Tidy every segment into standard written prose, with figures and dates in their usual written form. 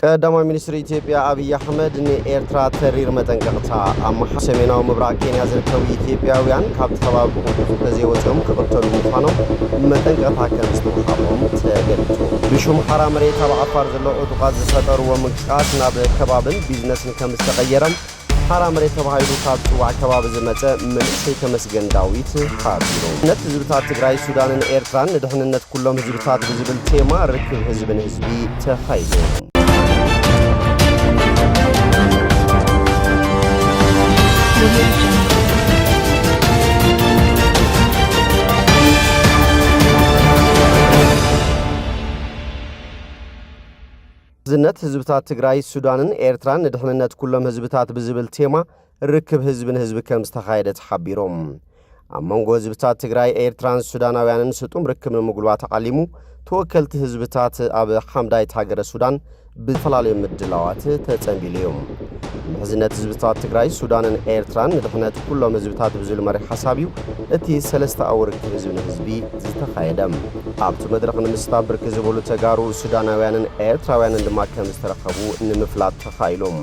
ቀዳማዊ ሚኒስትር ኢትዮጵያ አብይ አህመድ ንኤርትራ ተሪር መጠንቀቅታ አማሓ ሰሜናዊ ምብራቅ ኬንያ ዝርከቡ ኢትዮጵያውያን ካብ ተባብ ከዘይወፅኦም ክቕተሉ ምዃኖም መጠንቀቕታ ከም ዝተወሃቦም ተገሊጹ። ብሹም ሓራ መሬት ኣብ ዓፋር ዘሎ ዕጡቓት ዝፈጠርዎ ምንቅስቓስ ናብ ከባብን ቢዝነስን ከም ዝተቐየረም ሓራ መሬት ተባሂሉ ካብ ጽዋዕ ከባቢ ዝመጸ መንእሰይ ተመስገን ዳዊት ሓቢሩ። ነት ህዝብታት ትግራይ ሱዳንን ኤርትራን ንድሕንነት ኩሎም ህዝብታት ብዝብል ቴማ ርክብ ህዝብን ህዝቢ ተኻይዱ። ዝነት ህዝብታት ትግራይ ሱዳንን ኤርትራን ንድሕንነት ኩሎም ህዝብታት ብዝብል ቴማ ርክብ ህዝብን ህዝቢ ከም ዝተኻየደ ተሓቢሮም። ኣብ መንጎ ህዝብታት ትግራይ ኤርትራን ሱዳናውያንን ስጡም ርክብ ንምጉልባት ተዓሊሙ ተወከልቲ ህዝብታት ኣብ ሓምዳይት ሃገረ ሱዳን ብዝተፈላለዩ ምድላዋት ተጸንቢሉ እዮም። ምሕዝነት ህዝብታት ትግራይ ሱዳንን ኤርትራን ንድሕነት ኩሎም ህዝብታት ብዝብል መሪሕ ሓሳብ እዩ እቲ ሰለስተ ኣውር ርክብ ህዝብን ህዝቢ ዝተኻየደ። ኣብቲ መድረኽ ንምስታፍ ብርኪ ዝበሉ ተጋሩ ሱዳናውያንን ኤርትራውያንን ድማ ከም ዝተረኸቡ ንምፍላጥ ተኻኢሎም።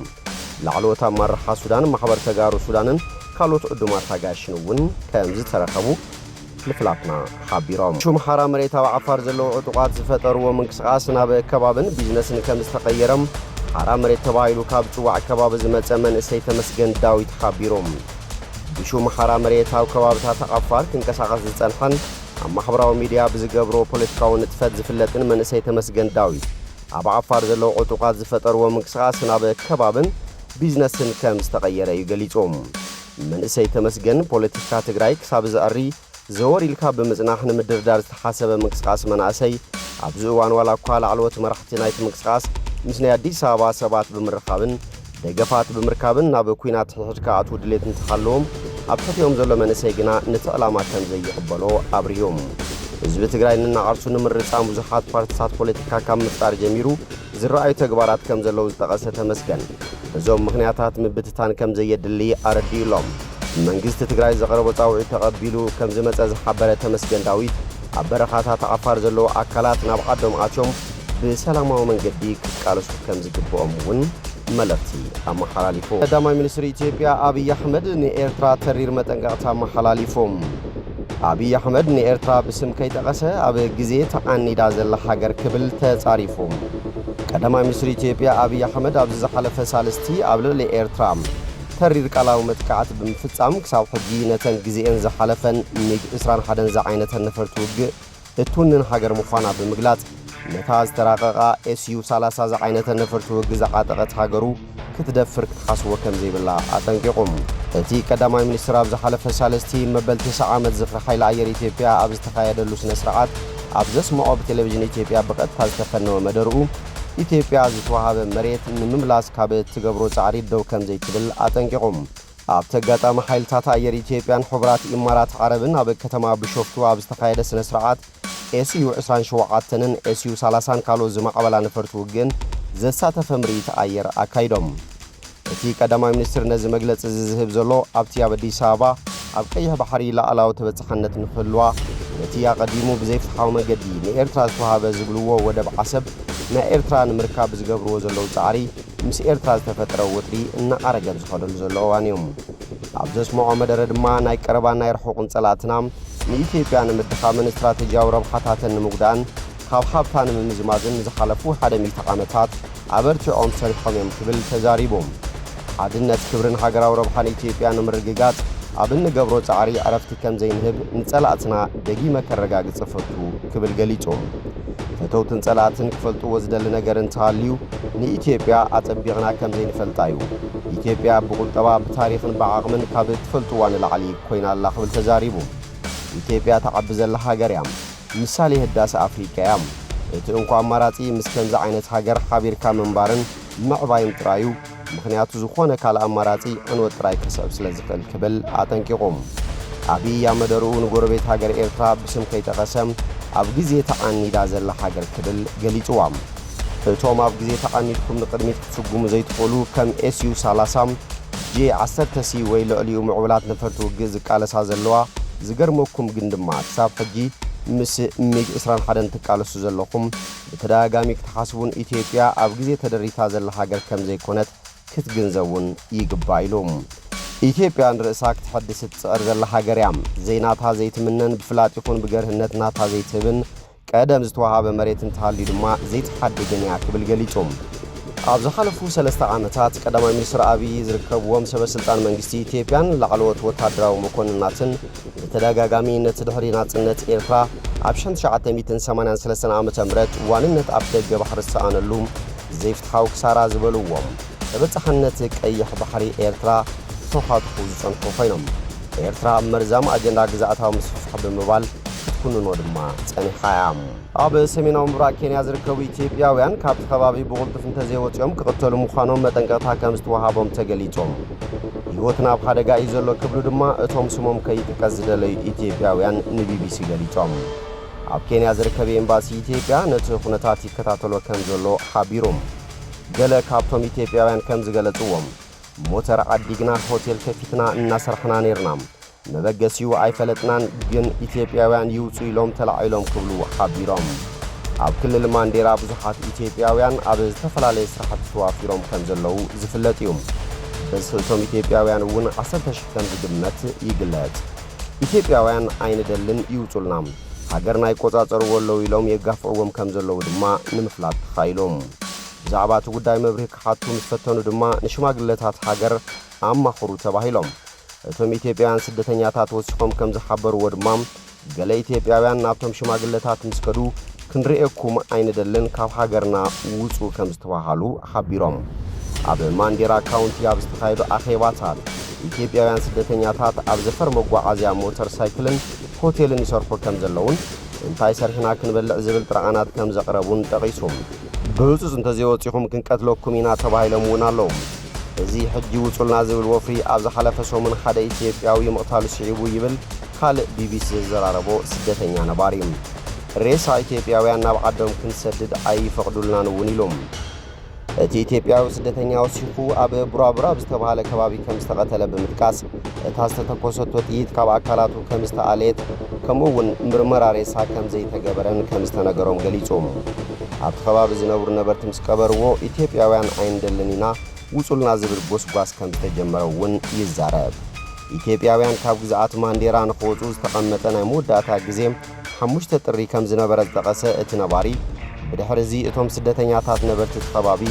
ላዕለዎት ኣመራርሓ ሱዳን ማሕበር ተጋሩ ሱዳንን ካልኦት ዕዱማት ኣጋይሽን እውን ከም ዝተረኸቡ ምፍላጥና ሓቢሮም። ሹም ሓራ መሬት ኣብ ዓፋር ዘለዉ ዕጡቓት ዝፈጠርዎ ምንቅስቓስ ናብ ከባብን ቢዝነስን ከም ዝተቐየረም ሓራ መሬት ተባሂሉ ካብ ጽዋዕ ከባቢ ዝመጸ መንእሰይ ተመስገን ዳዊት ሓቢሮም። ብሹም ሓራ መሬት ኣብ ከባብታት ዓፋር ክንቀሳቐስ ዝጸንሐን ኣብ ማሕበራዊ ሚድያ ብዝገብሮ ፖለቲካዊ ንጥፈት ዝፍለጥን መንእሰይ ተመስገን ዳዊት ኣብ ዓፋር ዘለዉ ዕጡቓት ዝፈጠርዎ ምንቅስቓስ ናብ ከባብን ቢዝነስን ከም ዝተቐየረ እዩ ገሊጾም። መንእሰይ ተመስገን ፖለቲካ ትግራይ ክሳብ ዝኣሪ ዘወር ኢልካ ብምጽናሕ ንምድርዳር ዝተሓሰበ ምንቅስቓስ መናእሰይ ኣብዚ እዋን ዋላ እኳ ላዕለዎት መራሕቲ ናይቲ ምንቅስቓስ ምስ ናይ ኣዲስ ኣበባ ሰባት ብምርኻብን ደገፋት ብምርካብን ናብ ኩናት ሕድሕድ ክኣትዉ ድሌት እንትሓለዎም ኣብ ትሕቲኦም ዘሎ መንእሰይ ግና ነቲ ዕላማ ከም ዘይቕበሎ ኣብርዮም። ህዝቢ ትግራይ ንናዓርሱ ንምርጻም ብዙሓት ፓርቲታት ፖለቲካ ካብ ምፍጣር ጀሚሩ ዝረኣዩ ተግባራት ከም ዘለዉ ዝጠቐሰ ተመስገን እዞም ምኽንያታት ምብትታን ከም ዘየድሊ ኣረዲኡሎም። መንግስቲ ትግራይ ዘቕረቦ ጻውዒት ተቐቢሉ ከም ዝመጸ ዝሓበረ ተመስገን ዳዊት ኣብ በረኻታት ዓፋር ዘለዉ ኣካላት ናብ ዓዶም ኣትዮም ብሰላማዊ መንገዲ ክቃለሱ ከም ዝግብኦም እውን መልእኽቲ ኣመሓላሊፉ። ቀዳማይ ሚኒስትር ኢትዮጵያ አብይ አሕመድ ንኤርትራ ተሪር መጠንቀቕታ ኣመሓላሊፎም። አብይ አሕመድ ንኤርትራ ብስም ከይጠቐሰ ኣብ ግዜ ተዓኒዳ ዘላ ሃገር ክብል ተጻሪፎም። ቀዳማይ ሚኒስትር ኢትዮጵያ አብይ አሕመድ ኣብ ዝሓለፈ ሳልስቲ ኣብ ልዕሊ ኤርትራ ተሪር ቃላዊ መጥቃዕቲ ብምፍጻም ክሳብ ሕጂ ነተን ግዜአን ዝሓለፈን ሚግ 21 ዝዓይነተን ነፈርቲ ውግእ እትውንን ሃገር ምዃና ብምግላጽ ነታ ዝተራቐቓ ኤስዩ 30 ዝዓይነተን ነፈርቲ ውግእ ዝዓጠቐት ሃገሩ ክትደፍር ክትሓስቦ ከም ዘይብላ ኣጠንቂቖም። እቲ ቀዳማይ ሚኒስትር ኣብ ዝሓለፈ ሳልስቲ መበል 9 ዓመት ዝኽሪ ሓይሊ ኣየር ኢትዮጵያ ኣብ ዝተኻየደሉ ስነ ስርዓት ኣብ ዘስምዖ ብቴሌቭዥን ኢትዮጵያ ብቐጥታ ዝተፈነወ መደርኡ ኢትዮጵያ ዝተዋሃበ መሬት ንምምላስ ካብ እትገብሮ ጻዕሪ ደው ከም ዘይትብል ኣጠንቂቖም። ኣብ ተጋጣሚ ሓይልታት ኣየር ኢትዮጵያን ሕቡራት ኢማራት ዓረብን ኣብ ከተማ ቢሾፍቱ ኣብ ዝተኻየደ ስነ ስርዓት ኤስዩ 27ን ኤስዩ 30ን ካልኦት ዝማዕበላ ነፈርቲ ውግእን ዘሳተፈ ምርኢት ኣየር ኣካይዶም። እቲ ቀዳማይ ሚኒስትር ነዚ መግለፂ ዝዝህብ ዘሎ ኣብቲ ኣብ ኣዲስ ኣበባ ኣብ ቀይሕ ባሕሪ ላዕላዊ ተበጻሕነት ንክህልዋ ነቲ ኣቐዲሙ ብዘይፍትሓዊ መገዲ ንኤርትራ ዝተዋሃበ ዝብልዎ ወደብ ዓሰብ ናይ ኤርትራ ንምርካብ ዝገብርዎ ዘለዉ ጻዕሪ ምስ ኤርትራ ዝተፈጥረ ውጥሪ እናዓረገ ዝኸደሉ ዘሎ እዋን እዮም። ኣብ ዘስምዖ መደረ ድማ ናይ ቀረባን ናይ ርሑቕን ጸላእትና ንኢትዮጵያ ንምድኻምን ስትራቴጂያዊ ረብሓታትን ንምጉዳን ካብ ሃብታ ንምምዝማዝን ዝሓለፉ 100 ዓመታት ኣበርቲዖም ሰሪሖም እዮም ክብል ተዛሪቦም። ሓድነት ክብርን ሃገራዊ ረብሓን ኢትዮጵያ ንምርግጋጽ ኣብ እንገብሮ ጻዕሪ ዕረፍቲ ከም ዘይንህብ ንጸላእትና ደጊመ ከረጋግጽ ፈቱ ክብል ገሊጾም። ፈተውትን ጸላእትን ክፈልጥዎ ዝደሊ ነገር እንተሃልዩ ንኢትዮጵያ ኣጸቢቕና ከም ዘይንፈልጣ እዩ። ኢትዮጵያ ብቁጠባ ብታሪኽን ብዓቕምን ካብ እትፈልጥዋ ንላዕሊ ኮይና ኣላ ክብል ተዛሪቡ። ኢትዮጵያ ተዓቢ ዘላ ሃገር እያ፣ ምሳሌ ህዳሴ ኣፍሪቃ እያ። እቲ እንኳ ኣማራጺ ምስ ከምዚ ዓይነት ሃገር ሓቢርካ ምንባርን ምዕባይን ጥራዩ ምኽንያቱ ዝኾነ ካልእ ኣማራጺ ዕንወት ጥራይ ክስዕብ ስለ ዝኽእል ክብል ኣጠንቂቖም። አብይ ኣብ መደርኡ ንጎረቤት ሃገር ኤርትራ ብስም ከይጠቐሰም ኣብ ግዜ ተዓኒዳ ዘላ ሃገር ክብል ገሊጽዋ። እቶም ኣብ ግዜ ተዓኒድኩም ንቕድሚት ክትፍጉሙ ዘይትኽእሉ ከም ኤስዩ 30 J10C ወይ ልዕሊኡ ምዕቡላት ነፈርቲ ውግእ ዝቃለሳ ዘለዋ ዝገርመኩም ግን ድማ ክሳብ ሕጂ ምስ ሚግ 21 ተቃለሱ ዘለኹም በተደጋጋሚ ክትሓስቡን ኢትዮጵያ ኣብ ግዜ ተደሪታ ዘላ ሃገር ከም ዘይኮነት ክትግንዘቡን ይግባእ ኢሎም ኢትዮጵያ ንርእሳ ክትሐድስ ትጽዕር ዘላ ሃገር እያ ዘይናታ ዘይትምነን ብፍላጥ ይኹን ብገርህነት ናታ ዘይትብን ቀደም ዝተዋሃበ መሬት እንተሃልዩ ድማ ዘይትሓድግን እያ ክብል ገሊጾም ኣብ ዝሓለፉ 3 ዓመታት ቀዳማይ ሚኒስትር አብይ ዝርከብዎም ሰበስልጣን መንግስቲ ኢትዮጵያን ላዕለዎት ወታደራዊ መኮንናትን በተደጋጋሚ ነቲ ድሕሪ ናጽነት ኤርትራ ኣብ 1983 ዓመተ ምህረት ዋንነት ኣብ ደገ ባሕሪ ዝተኣነሉ ዘይፍትሓዊ ክሳራ ዝበልዎም ተበጻሕነት ቀይሕ ባሕሪ ኤርትራ ተኻትኩ ዝጸንሑ ኮይኖም ኤርትራ መርዛም ኣጀንዳ ግዛኣታዊ ምስፍሕፋሕ ብምባል ክትኩንኖ ድማ ጸኒሓ እያ ኣብ ሰሜናዊ ምብራቅ ኬንያ ዝርከቡ ኢትዮጵያውያን ካብቲ ከባቢ ብቕልጡፍ እንተዘይወፅኦም ክቕተሉ ምዃኖም መጠንቀቕታ ከም ዝተዋሃቦም ተገሊጾም ህይወትና ኣብ ሓደጋ እዩ ዘሎ ክብሉ ድማ እቶም ስሞም ከይጥቀስ ዝደለዩ ኢትዮጵያውያን ንቢቢሲ ገሊጾም ኣብ ኬንያ ዝርከብ ኤምባሲ ኢትዮጵያ ነቲ ኩነታት ይከታተሎ ከም ዘሎ ሓቢሮም ገለ ካብቶም ኢትዮጵያውያን ከም ዝገለጽዎም ሞተር ዓዲግና ሆቴል ከፊትና እናሰርሕና ነርና መበገሲው ኣይፈለጥናን ግን ኢትዮጵያውያን ይውጹ ኢሎም ተላዒሎም ክብሉ ሓቢሮም ኣብ ክልል ማንዴራ ብዙሓት ኢትዮጵያውያን ኣብ ዝተፈላለየ ስራሕቲ ተዋፊሮም ከም ዘለዉ ዝፍለጥ እዩ በዝሕቶም ኢትዮጵያውያን እውን 10,000 ከም ዝግመት ይግለጽ ኢትዮጵያውያን ኣይንደልን ይውጹልና ሃገርና ይቆጻጸርዎ ኣለዉ ኢሎም የጋፍዕዎም ከም ዘለዉ ድማ ንምፍላጥ ተኻኢሎም ብዛዕባ እቲ ጉዳይ መብርሂ ክሓቱ ምስ ፈተኑ ድማ ንሽማግለታት ሃገር ኣማኽሩ ተባሂሎም እቶም ኢትዮጵያውያን ስደተኛታት ወሲኾም ከም ዝሓበርዎ ድማ ገለ ኢትዮጵያውያን ናብቶም ሽማግለታት ምስ ከዱ ክንሪኤኩም ኣይንደልን ካብ ሃገርና ውጹ ከም ዝተባሃሉ ሓቢሮም ኣብ ማንዴራ ካውንቲ ኣብ ዝተኻየዱ ኣኼባታት ኢትዮጵያውያን ስደተኛታት ኣብ ዘፈር መጓዓዝያ ሞተር ሳይክልን ሆቴልን ይሰርሑ ከም ዘለውን እንታይ ሰርሕና ክንበልዕ ዝብል ጥራዓናት ከም ዘቕረቡን ጠቒሶም ብህፁፅ እንተዘይወፂኹም ክንቀትለኩም ኢና ተባሂሎም እውን ኣለዉ እዚ ሕጂ ውጹልና ዝብል ወፍሪ ኣብ ዝሓለፈ ሰሙን ሓደ ኢትዮጵያዊ ምቕታሉ ስዒቡ ይብል ካልእ ቢቢሲ ዘራረቦ ስደተኛ ነባሪ ሬሳ ኢትዮጵያውያን ናብ ዓዶም ክንሰድድ ኣይፈቕዱልናን እውን ኢሎም እቲ ኢትዮጵያዊ ስደተኛ ወሲኹ ኣብ ቡራቡራ ብዝተባሃለ ከባቢ ከም ዝተቐተለ ብምጥቃስ እታ ዝተተኮሰቶ ጥይት ካብ ኣካላቱ ከም ዝተኣለየት ከምኡውን ምርመራ ሬሳ ከም ዘይተገበረን ከም ዝተነገሮም ገሊጾም ኣብቲ ከባቢ ዝነብሩ ነበርቲ ምስ ቀበርዎ ኢትዮጵያውያን ኣይንደልን ኢና ውጹልና ዝብል ጎስጓስ ከም ዝተጀመረ እውን ይዛረብ ኢትዮጵያውያን ካብ ግዛኣት ማንዴራ ንኽወፁ ዝተቐመጠ ናይ መወዳእታ ግዜ 5 ጥሪ ከም ዝነበረ ዝጠቐሰ እቲ ነባሪ ብድሕሪ እዚ እቶም ስደተኛታት ነበርቲ እቲ ከባቢ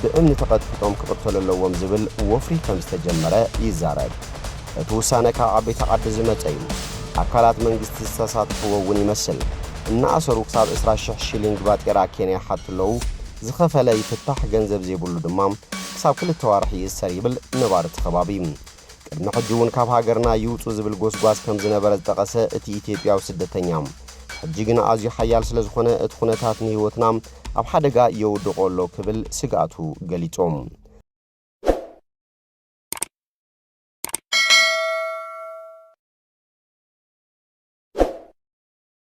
ብእምኒ ተቐጥቅጦም ክቕተሉ ኣለዎም ዝብል ወፍሪ ከም ዝተጀመረ ይዛረብ እቲ ውሳነ ካብ ዓበይቲ ዓዲ ዝመጸ እዩ ኣካላት መንግስቲ ዝተሳተፍዎ እውን ይመስል እናኣሰሩ ክሳብ 20,000 ሽሊንግ ባጤራ ኬንያ ሓትለው ዝኸፈለ ይፍታሕ ገንዘብ ዘይብሉ ድማ ክሳብ 2 ወርሒ ይእሰር ይብል ነባርቲ ከባቢ ቅድሚ ሕጂ እውን ካብ ሃገርና ይውፁ ዝብል ጎስጓስ ከም ዝነበረ ዝጠቐሰ እቲ ኢትዮጵያዊ ስደተኛ ሕጂ ግን ኣዝዩ ሓያል ስለ ዝኾነ እቲ ኩነታት ንህይወትና ኣብ ሓደጋ የውድቆ ኣሎ ክብል ስጋቱ ገሊጾም